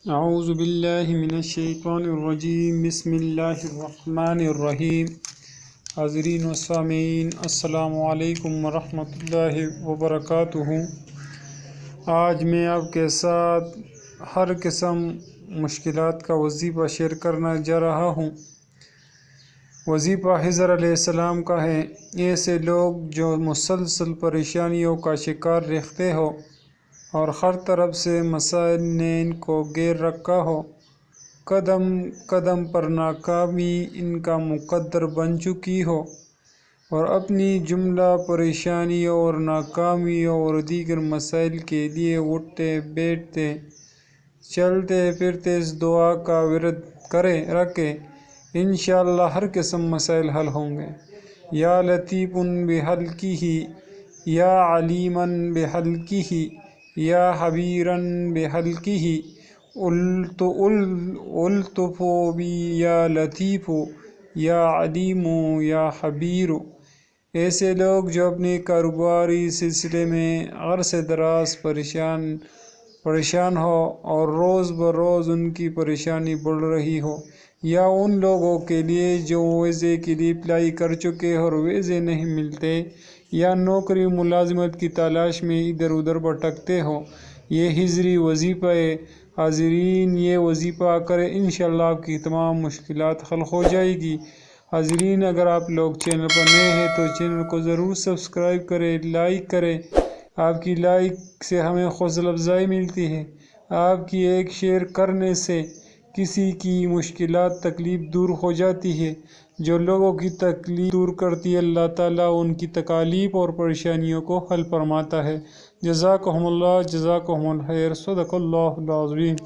اعوذ باللہ من الشیطان الرجیم، بسم اللہ الرحمن الرحیم۔ حاضرین و سامعین، السلام علیکم ورحمۃ اللہ وبرکاتہ۔ آج میں آپ کے ساتھ ہر قسم مشکلات کا وظیفہ شیئر کرنا جا رہا ہوں۔ وظیفہ خضر علیہ السلام کا ہے۔ ایسے لوگ جو مسلسل پریشانیوں کا شکار رہتے ہو اور ہر طرف سے مسائل نے ان کو گھیر رکھا ہو، قدم قدم پر ناکامی ان کا مقدر بن چکی ہو، اور اپنی جملہ پریشانیوں اور ناکامیوں اور دیگر مسائل کے لیے اٹھتے بیٹھتے چلتے پھرتے اس دعا کا ورد رکھے، انشاءاللہ ہر قسم مسائل حل ہوں گے۔ یا لطیف بحلقہ، یا علیما بحلقہ، یا خبیرا بحلقہ، الطف بی یا لطیف، یا علیم یا خبیر۔ ایسے لوگ جو اپنے کاروباری سلسلے میں عرصہ دراز پریشان ہو اور روز بروز ان کی پریشانی بڑھ رہی ہو، یا ان لوگوں کے لیے جو ویزے کے لیے اپلائی کر چکے اور ویزے نہیں ملتے، یا نوکری ملازمت کی تلاش میں ادھر ادھر بھٹکتے ہو، یہ ہجری وظیفہ ہے۔ حاضرین، یہ وظیفہ کریں، انشاءاللہ آپ کی تمام مشکلات حل ہو جائے گی۔ حاضرین، اگر آپ لوگ چینل پر نئے ہیں تو چینل کو ضرور سبسکرائب کریں، لائک کریں۔ آپ کی لائک سے ہمیں حوصلہ افزائی ملتی ہے۔ آپ کی ایک شیئر کرنے سے کسی کی مشکلات تکلیف دور ہو جاتی ہے۔ جو لوگوں کی تکلیف دور کرتی ہے، اللہ تعالیٰ ان کی تکالیف اور پریشانیوں کو حل فرماتا ہے۔ جزاکہم اللہ، جزاکہم الخیر، صدق اللہ العظیم۔